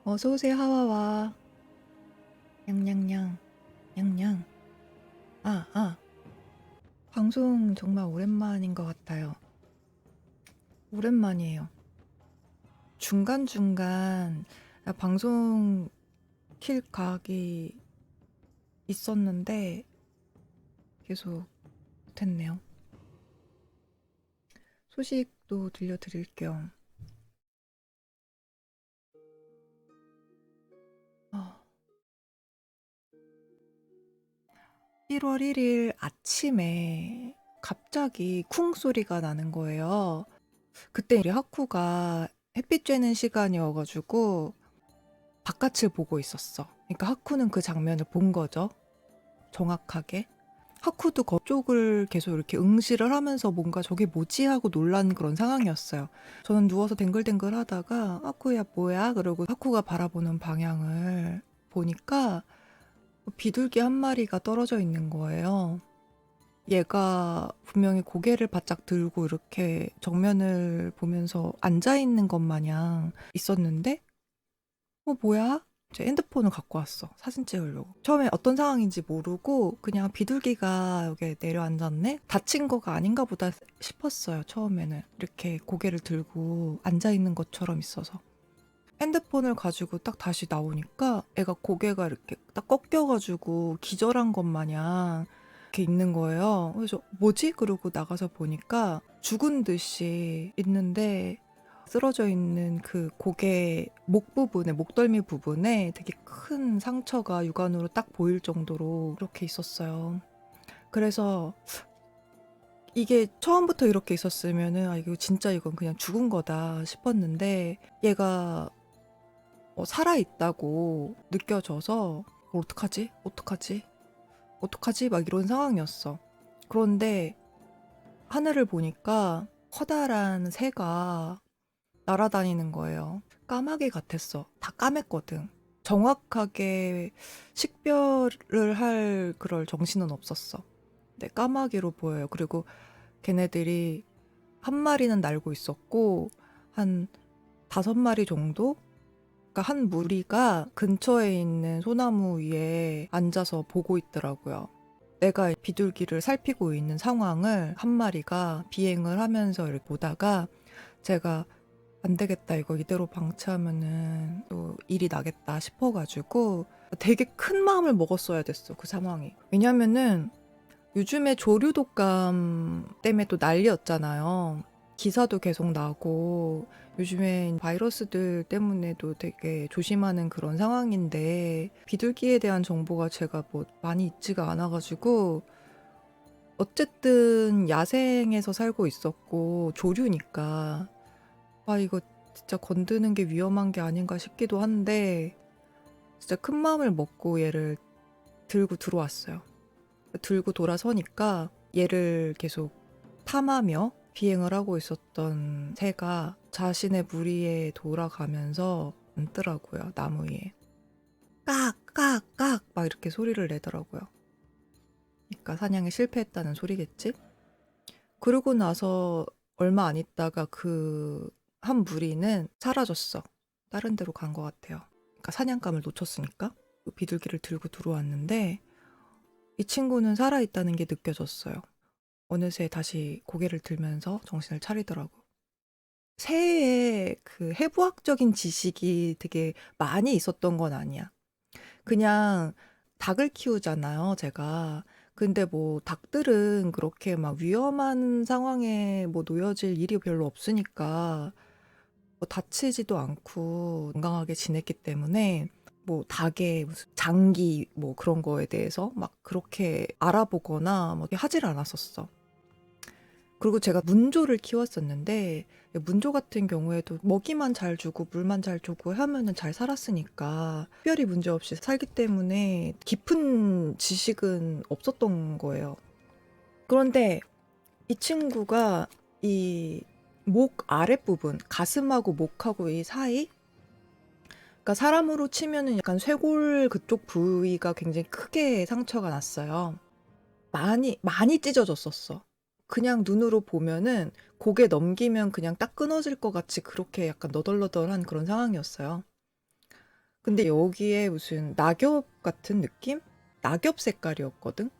어서 오세요, 하와와. 냥냥냥, 냥냥. 아. 방송 정말 오랜만인 것 같아요. 오랜만이에요. 중간중간 방송 킬 각이 있었는데 계속 못했네요. 소식도 들려드릴 겸. 1월 1일 아침에 갑자기 쿵 소리가 나는 거예요. 그때 우리 하쿠가 햇빛 쬐는 시간이어가지고 바깥을 보고 있었어. 그러니까 하쿠는 그 장면을 본 거죠. 정확하게. 하쿠도 그쪽을 계속 이렇게 응시를 하면서 뭔가 저게 뭐지 하고 놀란 그런 상황이었어요. 저는 누워서 댕글댕글 하다가 하쿠야 뭐야? 그러고 하쿠가 바라보는 방향을 보니까 비둘기 한 마리가 떨어져 있는 거예요. 얘가 분명히 고개를 바짝 들고 이렇게 정면을 보면서 앉아있는 것 마냥 있었는데 뭐야? 제 핸드폰을 갖고 왔어. 사진 찍으려고. 처음에 어떤 상황인지 모르고 그냥 비둘기가 여기 내려앉았네? 다친 거가 아닌가 보다 싶었어요. 처음에는. 이렇게 고개를 들고 앉아있는 것처럼 있어서. 핸드폰을 가지고 딱 다시 나오니까 애가 고개가 이렇게 딱 꺾여가지고 기절한 것 마냥 이렇게 있는 거예요. 그래서 뭐지? 그러고 나가서 보니까 죽은 듯이 있는데 쓰러져 있는 그 고개 목 부분에, 목덜미 부분에 되게 큰 상처가 육안으로 딱 보일 정도로 그렇게 있었어요. 그래서 이게 처음부터 이렇게 있었으면은 이거 진짜 이건 그냥 죽은 거다 싶었는데 얘가 살아있다고 느껴져서 어떡하지? 어떡하지? 어떡하지? 막 이런 상황이었어. 그런데 하늘을 보니까 커다란 새가 날아다니는 거예요. 까마귀 같았어. 다 까맸거든. 정확하게 식별을 할 그럴 정신은 없었어. 근데 까마귀로 보여요. 그리고 걔네들이 한 마리는 날고 있었고 한 5마리 정도? 그러니까 한 무리가 근처에 있는 소나무 위에 앉아서 보고 있더라고요. 내가 비둘기를 살피고 있는 상황을 한 마리가 비행을 하면서 이렇게 보다가 제가 안 되겠다, 이거 이대로 방치하면은 또 일이 나겠다 싶어가지고 되게 큰 마음을 먹었어야 됐어, 그 상황이. 왜냐면은 요즘에 조류 독감 때문에 또 난리였잖아요. 기사도 계속 나고 요즘에 바이러스들 때문에도 되게 조심하는 그런 상황인데 비둘기에 대한 정보가 제가 뭐 많이 있지가 않아가지고 어쨌든 야생에서 살고 있었고 조류니까 이거 진짜 건드는 게 위험한 게 아닌가 싶기도 한데 진짜 큰 마음을 먹고 얘를 들고 들어왔어요. 들고 돌아서니까 얘를 계속 탐하며 비행을 하고 있었던 새가 자신의 무리에 돌아가면서 앉더라고요, 나무 위에. 깍, 깍, 깍! 막 이렇게 소리를 내더라고요. 그러니까 사냥에 실패했다는 소리겠지? 그러고 나서 얼마 안 있다가 그 한 무리는 사라졌어. 다른 데로 간 것 같아요. 그러니까 사냥감을 놓쳤으니까. 비둘기를 들고 들어왔는데 이 친구는 살아있다는 게 느껴졌어요. 어느새 다시 고개를 들면서 정신을 차리더라고. 새의 그 해부학적인 지식이 되게 많이 있었던 건 아니야. 그냥 닭을 키우잖아요, 제가. 근데 뭐 닭들은 그렇게 막 위험한 상황에 뭐 놓여질 일이 별로 없으니까 뭐 다치지도 않고 건강하게 지냈기 때문에 뭐 닭의 무슨 장기 뭐 그런 거에 대해서 막 그렇게 알아보거나 막 하질 않았었어. 그리고 제가 문조를 키웠었는데 문조 같은 경우에도 먹이만 잘 주고 물만 잘 주고 하면은 잘 살았으니까 특별히 문제 없이 살기 때문에 깊은 지식은 없었던 거예요. 그런데 이 친구가 이 목 아랫부분, 가슴하고 목하고 이 사이? 그러니까 사람으로 치면은 약간 쇄골 그쪽 부위가 굉장히 크게 상처가 났어요. 많이 찢어졌었어. 그냥 눈으로 보면은 고개 넘기면 그냥 딱 끊어질 것 같이 그렇게 약간 너덜너덜한 그런 상황이었어요. 근데 여기에 무슨 낙엽 같은 느낌? 낙엽 색깔이었거든?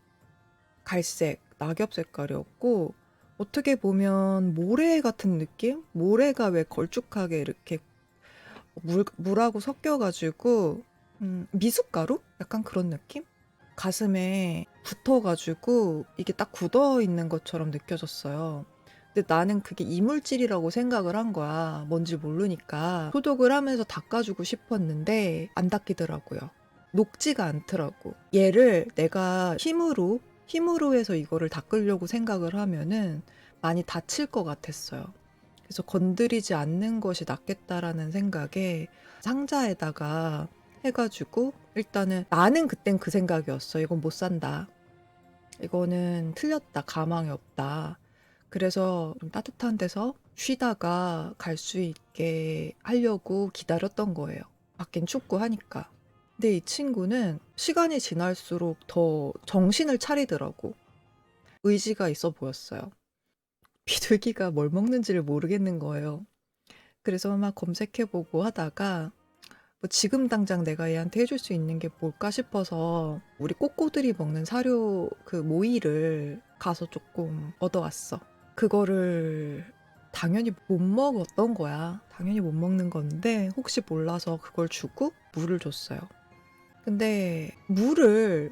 갈색, 낙엽 색깔이었고, 어떻게 보면 모래 같은 느낌? 모래가 왜 걸쭉하게 이렇게 물하고 섞여가지고, 미숫가루? 약간 그런 느낌? 가슴에 붙어가지고 이게 딱 굳어 있는 것처럼 느껴졌어요. 근데 나는 그게 이물질이라고 생각을 한 거야. 뭔지 모르니까. 소독을 하면서 닦아주고 싶었는데 안 닦이더라고요. 녹지가 않더라고. 얘를 내가 힘으로 해서 이거를 닦으려고 생각을 하면은 많이 다칠 것 같았어요. 그래서 건드리지 않는 것이 낫겠다라는 생각에 상자에다가 해가지고 일단은 나는 그땐 그 생각이었어. 이건 못 산다. 이거는 틀렸다. 가망이 없다. 그래서 좀 따뜻한 데서 쉬다가 갈 수 있게 하려고 기다렸던 거예요. 밖엔 춥고 하니까. 근데 이 친구는 시간이 지날수록 더 정신을 차리더라고. 의지가 있어 보였어요. 비둘기가 뭘 먹는지를 모르겠는 거예요. 그래서 막 검색해보고 하다가 뭐 지금 당장 내가 얘한테 해줄 수 있는 게 뭘까 싶어서 우리 꼬꼬들이 먹는 사료 그 모이를 가서 조금 얻어왔어. 그거를 당연히 못 먹었던 거야. 당연히 못 먹는 건데 혹시 몰라서 그걸 주고 물을 줬어요. 근데 물을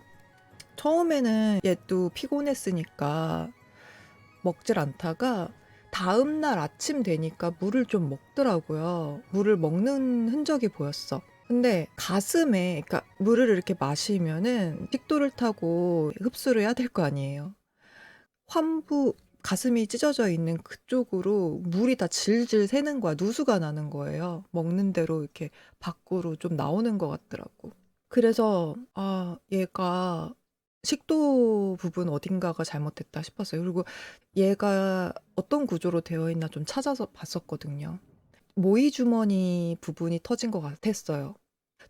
처음에는 얘도 피곤했으니까 먹질 않다가 다음날 아침 되니까 물을 좀 먹더라고요. 물을 먹는 흔적이 보였어. 근데 가슴에, 그러니까 물을 이렇게 마시면은 식도를 타고 흡수를 해야 될 거 아니에요. 환부, 가슴이 찢어져 있는 그쪽으로 물이 다 질질 새는 거야. 누수가 나는 거예요. 먹는 대로 이렇게 밖으로 좀 나오는 것 같더라고. 그래서, 아, 얘가 식도 부분 어딘가가 잘못됐다 싶었어요. 그리고 얘가 어떤 구조로 되어 있나 좀 찾아서 봤었거든요. 모이 주머니 부분이 터진 것 같았어요.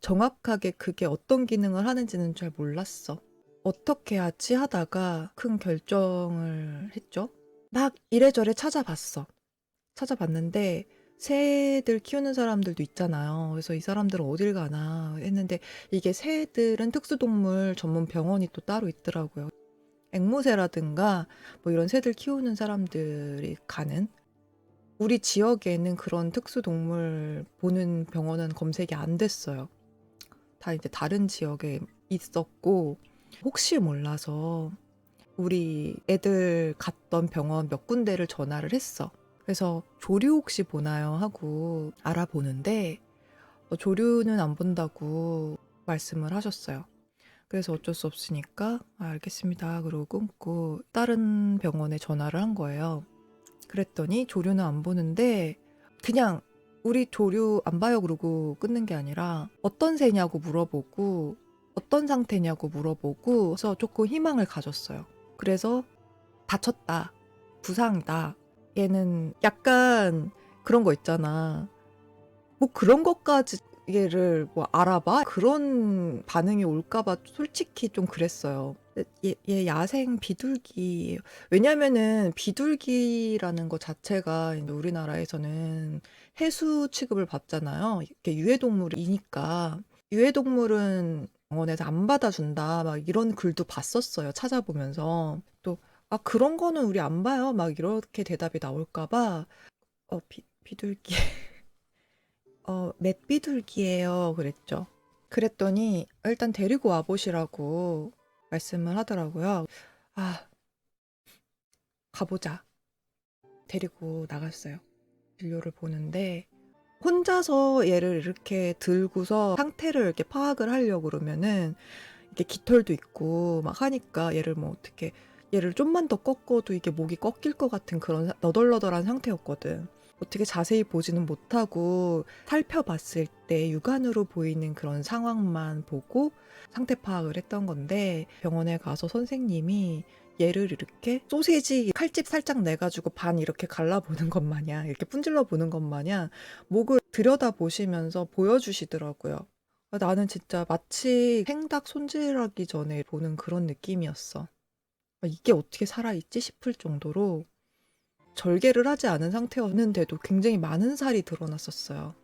정확하게 그게 어떤 기능을 하는지는 잘 몰랐어. 어떻게 하지 하다가 큰 결정을 했죠. 막 이래저래 찾아봤어. 찾아봤는데 새들 키우는 사람들도 있잖아요. 그래서 이 사람들은 어딜 가나 했는데 이게 새들은 특수동물 전문 병원이 또 따로 있더라고요. 앵무새라든가 뭐 이런 새들 키우는 사람들이 가는 우리 지역에는 그런 특수동물 보는 병원은 검색이 안 됐어요. 다 이제 다른 지역에 있었고 혹시 몰라서 우리 애들 갔던 병원 몇 군데를 전화를 했어. 그래서 조류 혹시 보나요? 하고 알아보는데 조류는 안 본다고 말씀을 하셨어요. 그래서 어쩔 수 없으니까 알겠습니다. 그러고 끊고 다른 병원에 전화를 한 거예요. 그랬더니 조류는 안 보는데 그냥 우리 조류 안 봐요 그러고 끊는 게 아니라 어떤 새냐고 물어보고 어떤 상태냐고 물어보고 그래서 조금 희망을 가졌어요. 그래서 다쳤다. 부상이다. 얘는 약간 그런 거 있잖아. 뭐 그런 것까지 얘를 뭐 알아봐? 그런 반응이 올까봐 솔직히 좀 그랬어요. 얘 야생 비둘기. 왜냐면은 비둘기라는 것 자체가 이제 우리나라에서는 해수 취급을 받잖아요. 이게 유해동물이니까. 유해동물은 병원에서 안 받아준다. 막 이런 글도 봤었어요. 찾아보면서. 또, 아, 그런 거는 우리 안 봐요. 막 이렇게 대답이 나올까봐. 비둘기. 맷비둘기예요. 그랬죠. 그랬더니 일단 데리고 와보시라고 말씀을 하더라고요. 아, 가보자. 데리고 나갔어요. 진료를 보는데 혼자서 얘를 이렇게 들고서 상태를 이렇게 파악을 하려고 그러면은 이게 깃털도 있고 막 하니까 얘를 뭐 어떻게 얘를 좀만 더 꺾어도 이게 목이 꺾일 것 같은 그런 너덜너덜한 상태였거든. 어떻게 자세히 보지는 못하고 살펴봤을 때 육안으로 보이는 그런 상황만 보고 상태 파악을 했던 건데 병원에 가서 선생님이 얘를 이렇게 소세지 칼집 살짝 내가지고 반 이렇게 갈라보는 것 마냥 이렇게 분질러 보는 것 마냥 목을 들여다보시면서 보여주시더라고요. 나는 진짜 마치 생닭 손질하기 전에 보는 그런 느낌이었어. 이게 어떻게 살아있지 싶을 정도로 절개를 하지 않은 상태였는데도 굉장히 많은 살이 드러났었어요.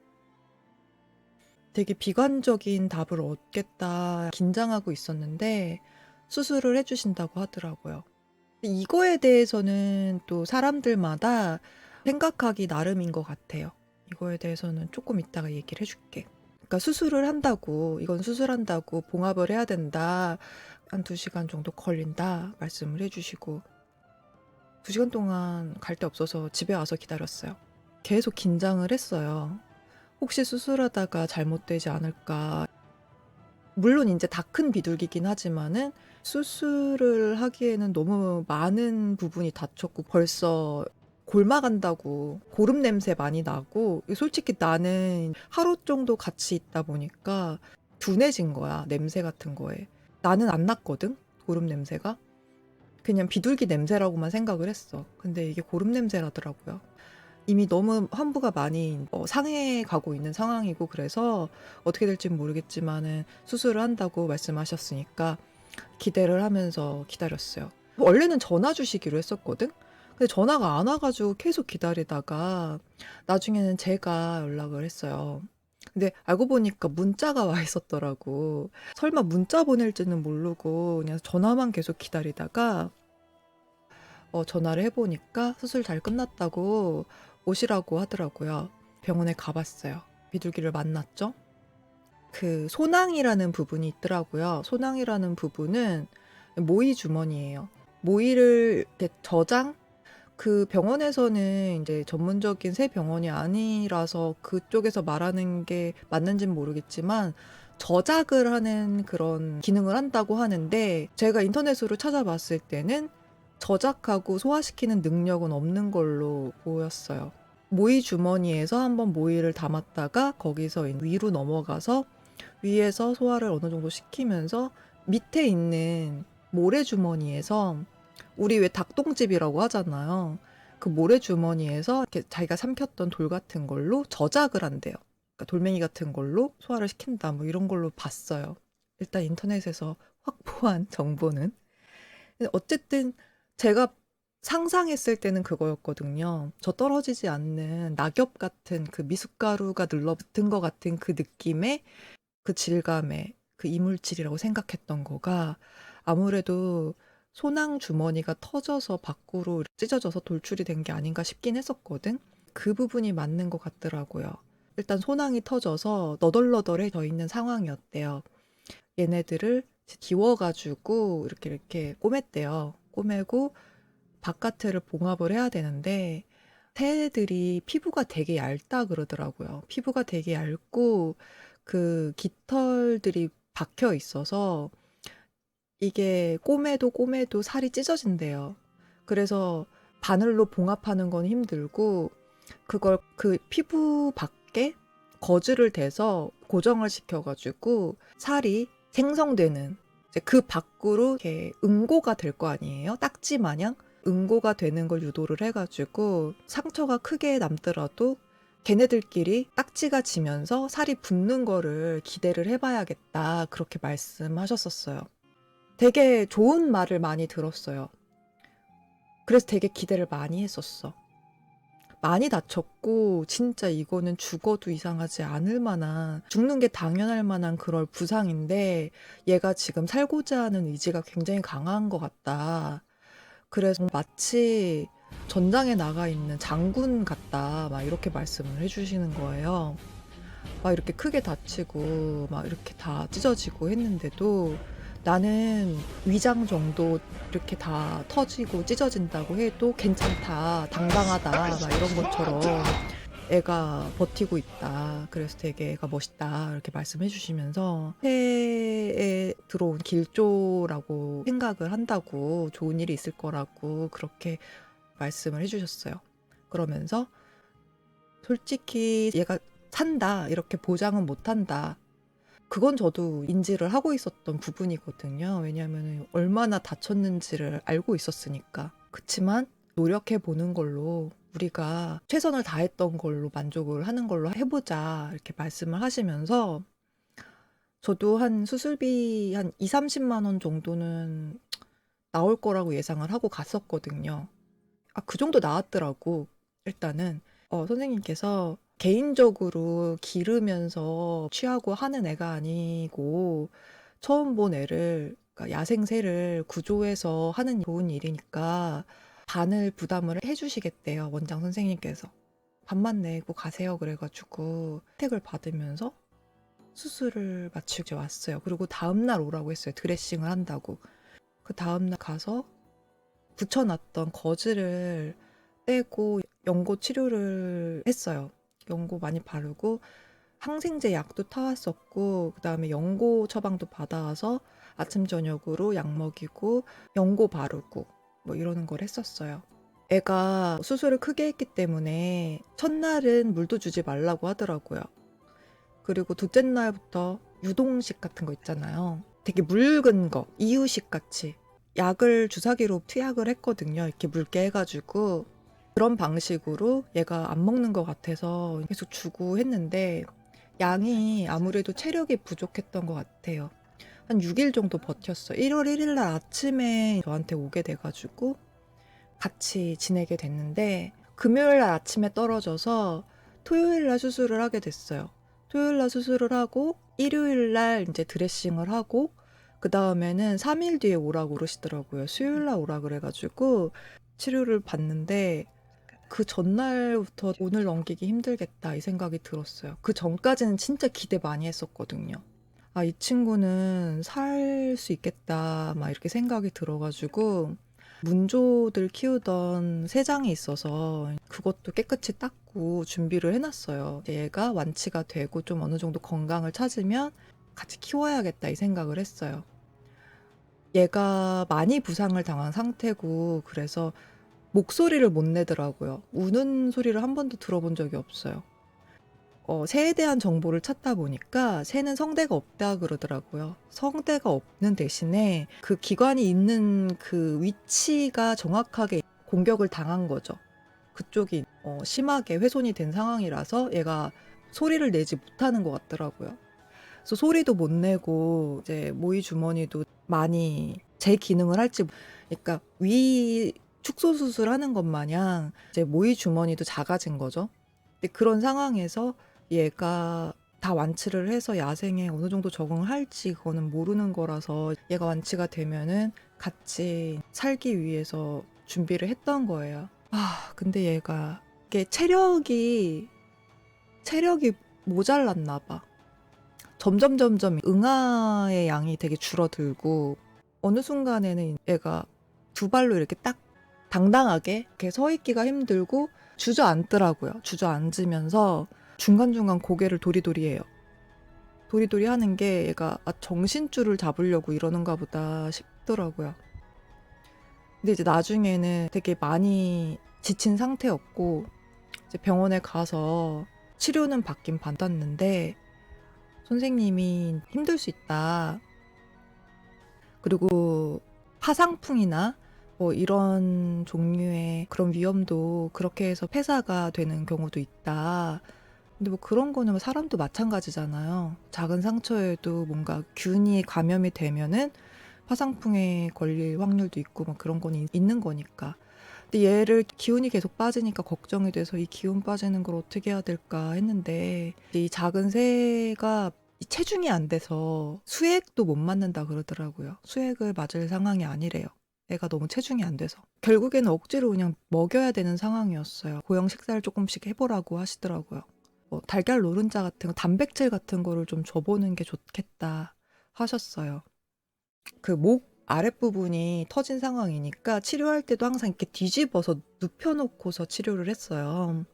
되게 비관적인 답을 얻겠다 긴장하고 있었는데 수술을 해 주신다고 하더라고요. 이거에 대해서는 또 사람들마다 생각하기 나름인 것 같아요. 이거에 대해서는 조금 이따가 얘기를 해 줄게. 그러니까 수술을 한다고 "이건 수술한다고 봉합을 해야 된다. 한 2 시간 정도 걸린다." 말씀을 해 주시고 2 시간 동안 갈 데 없어서 집에 와서 기다렸어요. 계속 긴장을 했어요. '혹시 수술하다가 잘못되지 않을까.' 물론 인제 다 큰 비둘기긴 하지만은 수술을 하기에는 너무 많은 부분이 다쳤고 벌써 골마간다고 고름 냄새 많이 나고 솔직히 나는 하루 정도 같이 있다 보니까 둔해진 거야, 냄새 같은 거에. 나는 안 났거든, 고름 냄새가. 그냥 비둘기 냄새라고만 생각을 했어. 근데 이게 고름 냄새라더라고요. 이미 너무 환부가 많이 상해 가고 있는 상황이고 그래서 어떻게 될진 모르겠지만은 수술을 한다고 말씀하셨으니까 기대를 하면서 기다렸어요. 원래는 전화 주시기로 했었거든? 근데 전화가 안 와 가지고 계속 기다리다가 나중에는 제가 연락을 했어요. 근데 알고 보니까 문자가 와 있었더라고. 설마 문자 보낼지는 모르고 그냥 전화만 계속 기다리다가 전화를 해 보니까 수술 잘 끝났다고 오시라고 하더라고요. 병원에 가 봤어요. 비둘기를 만났죠. 그 소낭이라는 부분이 있더라고요. 소낭이라는 부분은 모이 주머니예요. 모이를 이렇게 저장 그 병원에서는 인제 전문적인 새 병원이 아니라서 그쪽에서 말하는 게 맞는진 모르겠지만 저작을 하는 그런 기능을 한다고 하는데 제가 인터넷으로 찾아봤을 때는 저작하고 소화시키는 능력은 없는 걸로 보였어요. 모이 주머니에서 한번 모이를 담았다가 거기서 위로 넘어가서 위에서 소화를 어느 정도 시키면서 밑에 있는 모래 주머니에서 우리 왜 닭똥집이라고 하잖아요. 그 모래 주머니에서 이렇게 자기가 삼켰던 돌 같은 걸로 저작을 한대요. 그러니까 돌멩이 같은 걸로 소화를 시킨다 뭐 이런 걸로 봤어요. 일단 인터넷에서 확보한 정보는. 근데 어쨌든 제가 상상했을 때는 그거였거든요. 저 떨어지지 않는 낙엽 같은 그 미숫가루가 눌러붙은 것 같은 그 느낌의 그 질감의 그 이물질이라고 생각했던 거가 아무래도 소낭 주머니가 터져서 밖으로 찢어져서 돌출이 된 게 아닌가 싶긴 했었거든. 그 부분이 맞는 것 같더라고요. 일단 소낭이 터져서 너덜너덜해져 있는 상황이었대요. 얘네들을 기워 가지고 이렇게 꼬맸대요. 꼬매고 바깥을 봉합을 해야 되는데 새들이 피부가 되게 얇다 그러더라고요. 피부가 되게 얇고 그 깃털들이 박혀 있어서 이게 꼬매도 살이 찢어진대요. 그래서 바늘로 봉합하는 건 힘들고 그걸 그 피부 밖에 거즈를 대서 고정을 시켜 가지고 살이 생성되는 이제 그 밖으로 이렇게 응고가 될 거 아니에요? 딱지 마냥 응고가 되는 걸 유도를 해 가지고 상처가 크게 남더라도 걔네들끼리 딱지가 지면서 살이 붙는 거를 기대를 해 봐야겠다. 그렇게 말씀하셨었어요. 되게 좋은 말을 많이 들었어요. 그래서 되게 기대를 많이 했었어. 많이 다쳤고 진짜 이거는 죽어도 이상하지 않을 만한 죽는 게 당연할 만한 그럴 부상인데 얘가 지금 살고자 하는 의지가 굉장히 강한 것 같다. 그래서 마치 전장에 나가 있는 장군 같다. 막 이렇게 말씀을 해주시는 거예요. 막 이렇게 크게 다치고 막 이렇게 다 찢어지고 했는데도 나는 위장 정도 이렇게 다 터지고 찢어진다고 해도 괜찮다, 당당하다, 막 이런 것처럼 애가 버티고 있다. 그래서 되게 애가 멋있다. 이렇게 말씀해 주시면서 새에 들어온 길조라고 생각을 한다고 좋은 일이 있을 거라고 그렇게 말씀을 해 주셨어요. 그러면서 솔직히 얘가 산다. 이렇게 보장은 못 한다. 그건 저도 인지를 하고 있었던 부분이거든요. 왜냐하면 얼마나 다쳤는지를 알고 있었으니까. 그치만 노력해 보는 걸로 우리가 최선을 다했던 걸로 만족을 하는 걸로 해보자. 이렇게 말씀을 하시면서 저도 한 수술비 한 2-30만 원 정도는 나올 거라고 예상을 하고 갔었거든요. 그 정도 나왔더라고. 일단은 선생님께서 개인적으로 기르면서 취하고 하는 애가 아니고 처음 본 애를, 그러니까 야생새를 구조해서 하는 좋은 일이니까 반을 부담을 해주시겠대요, 원장 선생님께서. 반만 내고 가세요. 그래가지고 혜택을 받으면서 수술을 마치고 왔어요. 그리고 다음날 오라고 했어요. 드레싱을 한다고. 그 다음날 가서 붙여놨던 거즈를 떼고 연고 치료를 했어요. 연고 많이 바르고 항생제 약도 타왔었고, 그 다음에 연고 처방도 받아와서 아침 저녁으로 약 먹이고 연고 바르고 뭐 이러는 걸 했었어요. 애가 수술을 크게 했기 때문에 첫날은 물도 주지 말라고 하더라고요. 그리고 둘째 날부터 유동식 같은 거 있잖아요. 되게 묽은 거, 이유식 같이 약을 주사기로 투약을 했거든요. 이렇게 묽게 해가지고 그런 방식으로 얘가 안 먹는 것 같아서 계속 주고 했는데 양이 아무래도 체력이 부족했던 것 같아요. 한 6일 정도 버텼어. 1월 1일 날 아침에 저한테 오게 돼가지고 같이 지내게 됐는데 금요일 날 아침에 떨어져서 토요일 날 수술을 하게 됐어요. 토요일 날 수술을 하고 일요일 날 이제 드레싱을 하고 그 다음에는 3일 뒤에 오라고 그러시더라고요. 수요일 날 오라 그래가지고 치료를 받는데 그 전날부터 오늘 넘기기 힘들겠다 이 생각이 들었어요. 그 전까지는 진짜 기대 많이 했었거든요. 아, 이 친구는 살 수 있겠다 막 이렇게 생각이 들어가지고 문조들 키우던 새장이 있어서 그것도 깨끗이 닦고 준비를 해놨어요. 얘가 완치가 되고 좀 어느 정도 건강을 찾으면 같이 키워야겠다 이 생각을 했어요. 얘가 많이 부상을 당한 상태고 그래서 목소리를 못 내더라고요. 우는 소리를 한 번도 들어본 적이 없어요. 새에 대한 정보를 찾다 보니까 새는 성대가 없다 그러더라고요. 성대가 없는 대신에 그 기관이 있는 그 위치가 정확하게 공격을 당한 거죠. 그쪽이 심하게 훼손이 된 상황이라서 얘가 소리를 내지 못하는 것 같더라고요. 그래서 소리도 못 내고 이제 모이 주머니도 많이 제 기능을 할지, 그러니까 위 축소 수술하는 것 마냥 이제 모이 주머니도 작아진 거죠. 근데 그런 상황에서 얘가 다 완치를 해서 야생에 어느 정도 적응을 할지 그거는 모르는 거라서 얘가 완치가 되면은 같이 살기 위해서 준비를 했던 거예요. 아, 근데 얘가 이게 체력이 모자랐나 봐. 점점 응아의 양이 되게 줄어들고 어느 순간에는 얘가 두 발로 이렇게 딱 당당하게 이렇게 서 있기가 힘들고 주저앉더라고요. 주저앉으면서 중간중간 고개를 도리도리해요. 도리도리 하는 게 얘가 정신줄을 잡으려고 이러는가 보다 싶더라고요. 근데 이제 나중에는 되게 많이 지친 상태였고 이제 병원에 가서 치료는 받긴 받았는데 선생님이 힘들 수 있다. 그리고 파상풍이나 뭐 이런 종류의 그런 위험도 그렇게 해서 폐사가 되는 경우도 있다. 근데 뭐 그런 거는 뭐 사람도 마찬가지잖아요. 작은 상처에도 뭔가 균이 감염이 되면은 화상풍에 걸릴 확률도 있고 막 그런 건 있는 거니까. 근데 얘를 기운이 계속 빠지니까 걱정이 돼서 이 기운 빠지는 걸 어떻게 해야 될까 했는데 이 작은 새가 이 체중이 안 돼서 수액도 못 맞는다 그러더라고요. 수액을 맞을 상황이 아니래요. 애가 너무 체중이 안 돼서. 결국에는 억지로 그냥 먹여야 되는 상황이었어요. 고형 식사를 조금씩 해보라고 하시더라고요. 뭐 달걀 노른자 같은 거, 단백질 같은 거를 좀 줘보는 게 좋겠다 하셨어요. 그 목 아랫부분이 터진 상황이니까 치료할 때도 항상 이렇게 뒤집어서 눕혀놓고서 치료를 했어요.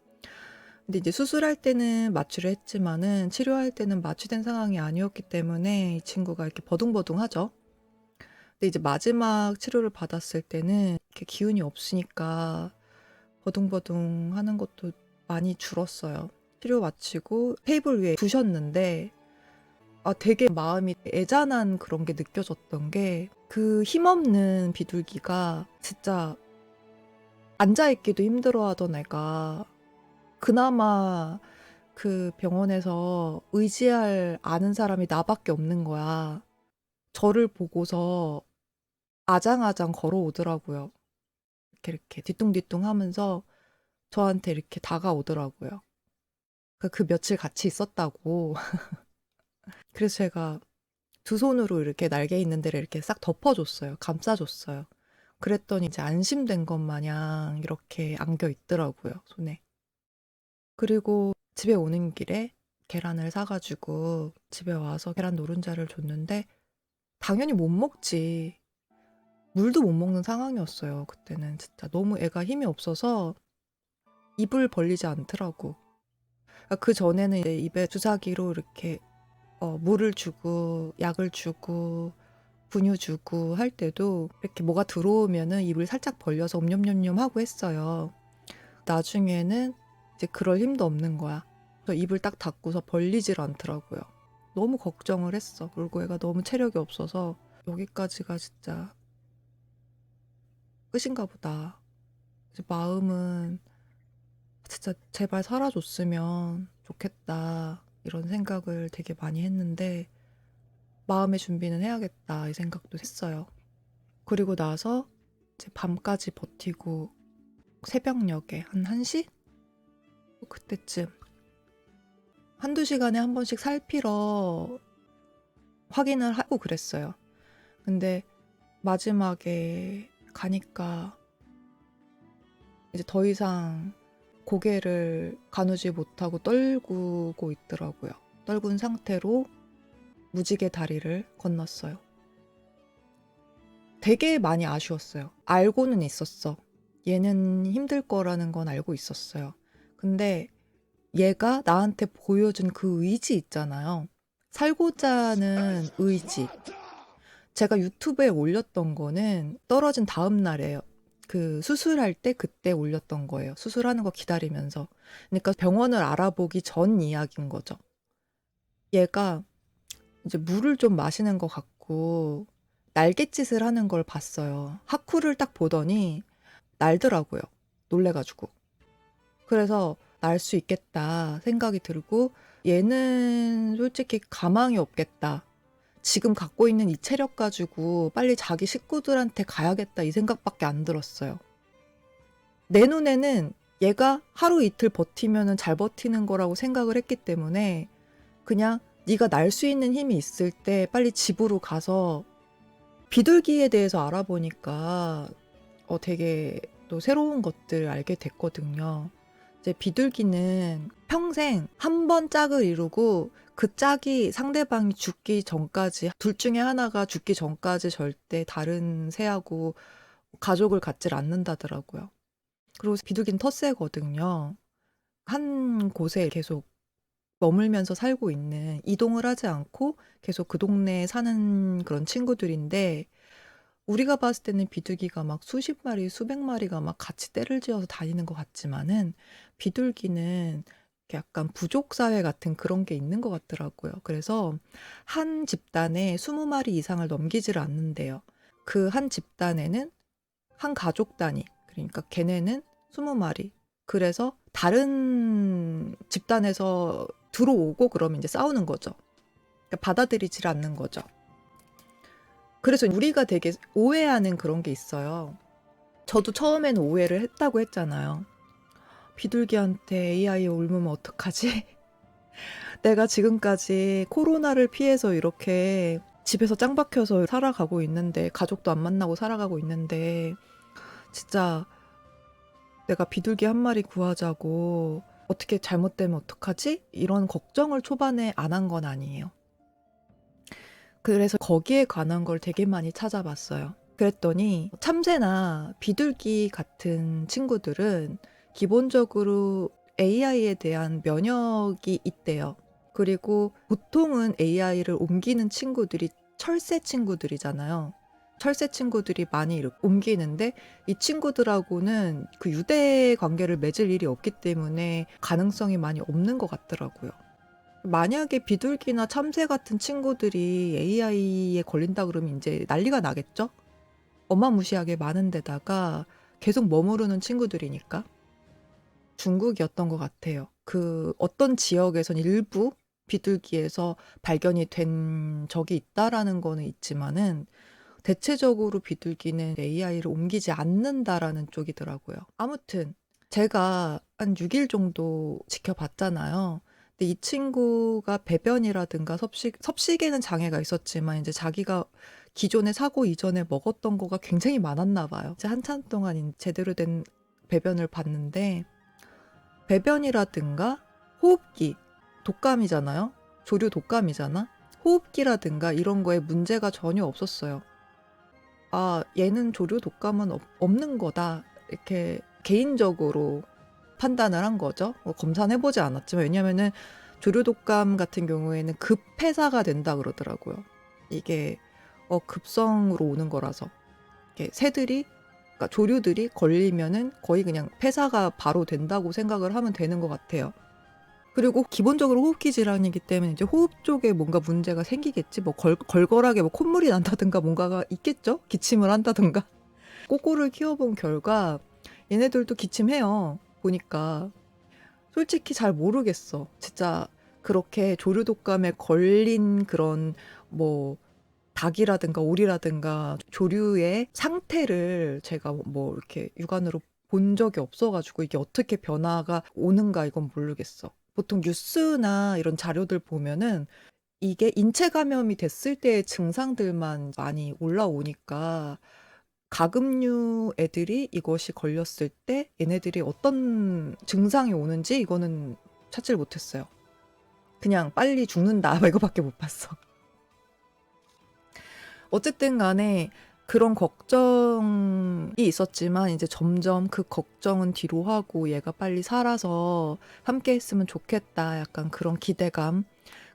근데 이제 수술할 때는 마취를 했지만은 치료할 때는 마취된 상황이 아니었기 때문에 이 친구가 이렇게 버둥버둥하죠. 근데 이제 마지막 치료를 받았을 때는 이렇게 기운이 없으니까 버둥버둥 하는 것도 많이 줄었어요. 치료 마치고 테이블 위에 두셨는데 되게 마음이 애잔한 그런 게 느껴졌던 게 그 힘없는 비둘기가 진짜 앉아있기도 힘들어하던 애가 그나마 그 병원에서 의지할 아는 사람이 나밖에 없는 거야. 저를 보고서 아장아장 걸어오더라고요. 이렇게 뒤뚱뒤뚱 하면서 저한테 이렇게 다가오더라고요. 그 며칠 같이 있었다고. 그래서 제가 두 손으로 이렇게 날개 있는 데를 이렇게 싹 덮어줬어요. 감싸줬어요. 그랬더니 이제 안심된 것 마냥 이렇게 안겨 있더라고요, 손에. 그리고 집에 오는 길에 계란을 사가지고 집에 와서 계란 노른자를 줬는데 당연히 못 먹지. 물도 못 먹는 상황이었어요. 그때는 진짜 너무 애가 힘이 없어서 입을 벌리지 않더라고. 그 전에는 이제 입에 주사기로 이렇게 물을 주고 약을 주고 분유 주고 할 때도 이렇게 뭐가 들어오면은 입을 살짝 벌려서 옴뇸뇸뇸 하고 했어요. 나중에는 이제 그럴 힘도 없는 거야. 그래서 입을 딱 닫고서 벌리질 않더라고요. 너무 걱정을 했어. 그리고 애가 너무 체력이 없어서 여기까지가 진짜 끝인가 보다. 이제 마음은 진짜 제발 살아줬으면 좋겠다. 이런 생각을 되게 많이 했는데 마음의 준비는 해야겠다 이 생각도 했어요. 그리고 나서 이제 밤까지 버티고 새벽녘에 한 1시? 그때쯤 한두 시간에 한 번씩 살피러 확인을 하고 그랬어요. 근데 마지막에 가니까 이제 더 이상 고개를 가누지 못하고 떨구고 있더라고요. 떨군 상태로 무지개 다리를 건넜어요. 되게 많이 아쉬웠어요. 알고는 있었어. 얘는 힘들 거라는 건 알고 있었어요. 근데 얘가 나한테 보여준 그 의지 있잖아요. 살고자 하는 의지. 제가 유튜브에 올렸던 거는 떨어진 다음 날에요. 그 수술할 때 그때 올렸던 거예요. 수술하는 거 기다리면서. 그러니까 병원을 알아보기 전 이야기인 거죠. 얘가 이제 물을 좀 마시는 것 같고 날갯짓을 하는 걸 봤어요. 하쿠를 딱 보더니 날더라고요. 놀래가지고. 그래서 날 수 있겠다 생각이 들고 얘는 솔직히 가망이 없겠다. 지금 갖고 있는 이 체력 가지고 빨리 자기 식구들한테 가야겠다 이 생각밖에 안 들었어요. 내 눈에는 얘가 하루 이틀 버티면은 잘 버티는 거라고 생각을 했기 때문에 그냥 네가 날 수 있는 힘이 있을 때 빨리 집으로 가서 비둘기에 대해서 알아보니까 되게 또 새로운 것들을 알게 됐거든요. 이제 비둘기는 평생 한 번 짝을 이루고 그 짝이 상대방이 죽기 전까지 둘 중에 하나가 죽기 전까지 절대 다른 새하고 가족을 갖질 않는다더라고요. 그리고 비둘기는 텃새거든요. 한 곳에 계속 머물면서 살고 있는 이동을 하지 않고 계속 그 동네에 사는 그런 친구들인데 우리가 봤을 때는 비둘기가 막 수십 마리, 수백 마리가 막 같이 떼를 지어서 다니는 것 같지만은 비둘기는 이렇게 약간 부족 사회 같은 그런 게 있는 것 같더라고요. 그래서 한 집단에 20마리 이상을 넘기지를 않는데요. 그 한 집단에는 한 가족 단위, 그러니까 걔네는 20마리. 그래서 다른 집단에서 들어오고 그러면 이제 싸우는 거죠. 그러니까 받아들이질 않는 거죠. 그래서 우리가 되게 오해하는 그런 게 있어요. 저도 처음에는 오해를 했다고 했잖아요. 비둘기한테 AI 옮으면 어떡하지? 내가 지금까지 코로나를 피해서 이렇게 집에서 짱 박혀서 살아가고 있는데, 가족도 안 만나고 살아가고 있는데, 진짜 내가 비둘기 한 마리 구하자고 어떻게 잘못되면 어떡하지? 이런 걱정을 초반에 안 한 건 아니에요. 그래서 거기에 관한 걸 되게 많이 찾아봤어요. 그랬더니 참새나 비둘기 같은 친구들은 기본적으로 AI에 대한 면역이 있대요. 그리고 보통은 AI를 옮기는 친구들이 철새 친구들이잖아요. 철새 친구들이 많이 이렇게 옮기는데 이 친구들하고는 그 유대 관계를 맺을 일이 없기 때문에 가능성이 많이 없는 것 같더라고요. 만약에 비둘기나 참새 같은 친구들이 AI에 걸린다 그러면 이제 난리가 나겠죠? 어마무시하게 많은 데다가 계속 머무르는 친구들이니까. 중국이었던 것 같아요. 그 어떤 지역에선 일부 비둘기에서 발견이 된 적이 있다라는 거는 있지만은 대체적으로 비둘기는 AI를 옮기지 않는다라는 쪽이더라고요. 아무튼 제가 한 6일 정도 지켜봤잖아요. 근데 이 친구가 배변이라든가 섭식에는 장애가 있었지만 이제 자기가 기존에 사고 이전에 먹었던 거가 굉장히 많았나 봐요. 이제 한참 동안 제대로 된 배변을 봤는데 배변이라든가 호흡기, 독감이잖아요. 조류 독감이잖아. 호흡기라든가 이런 거에 문제가 전혀 없었어요. 아, 얘는 조류 독감은 없는 거다. 이렇게 개인적으로 판단을 한 거죠. 검사는 해보지 않았지만 왜냐면은 조류 독감 같은 경우에는 급폐사가 된다 그러더라고요. 이게 급성으로 오는 거라서 이렇게 그러니까 조류들이 걸리면은 거의 그냥 폐사가 바로 된다고 생각을 하면 되는 것 같아요. 그리고 기본적으로 호흡기 질환이기 때문에 이제 호흡 쪽에 뭔가 문제가 생기겠지. 뭐 걸걸하게 뭐 콧물이 난다든가 뭔가가 있겠죠? 기침을 한다든가. 꼬꼬를 키워본 결과 얘네들도 기침해요. 보니까. 솔직히 잘 모르겠어. 진짜 그렇게 조류 독감에 걸린 그런 뭐 닭이라든가 오리라든가 조류의 상태를 제가 뭐 이렇게 육안으로 본 적이 없어가지고 이게 어떻게 변화가 오는가 이건 모르겠어. 보통 뉴스나 이런 자료들 보면은 이게 인체 감염이 됐을 때의 증상들만 많이 올라오니까 가금류 애들이 이것이 걸렸을 때 얘네들이 어떤 증상이 오는지 이거는 찾지를 못했어요. 그냥 빨리 죽는다 막 이거밖에 못 봤어. 어쨌든 간에 그런 걱정이 있었지만 이제 점점 그 걱정은 뒤로 하고 얘가 빨리 살아서 함께 했으면 좋겠다. 약간 그런 기대감,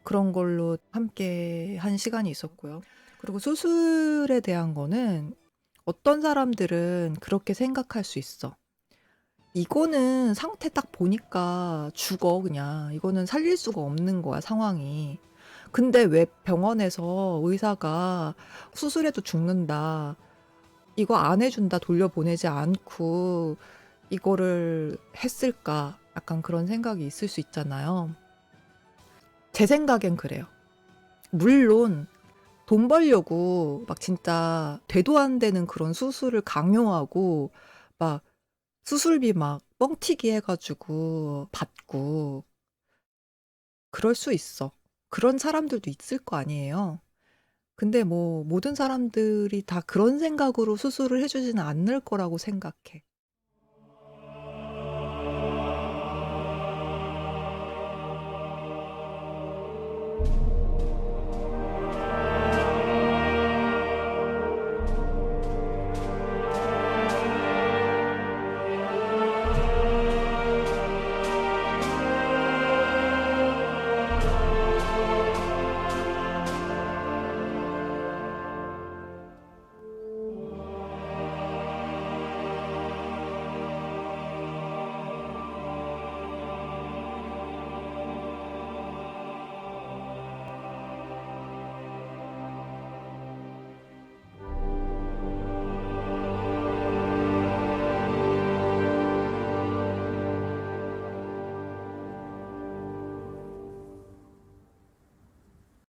그런 걸로 함께 한 시간이 있었고요. 그리고 수술에 대한 거는 어떤 사람들은 그렇게 생각할 수 있어. 이거는 상태 딱 보니까 죽어, 그냥. 이거는 살릴 수가 없는 거야, 상황이. 근데 왜 병원에서 의사가 수술해도 죽는다, 이거 안 해준다, 돌려보내지 않고 이거를 했을까? 약간 그런 생각이 있을 수 있잖아요. 제 생각엔 그래요. 물론 돈 벌려고 막 진짜 되도 안 되는 그런 수술을 강요하고 막 수술비 막 뻥튀기 해가지고 받고 그럴 수 있어. 그런 사람들도 있을 거 아니에요. 근데 뭐 모든 사람들이 다 그런 생각으로 수술을 해주지는 않을 거라고 생각해.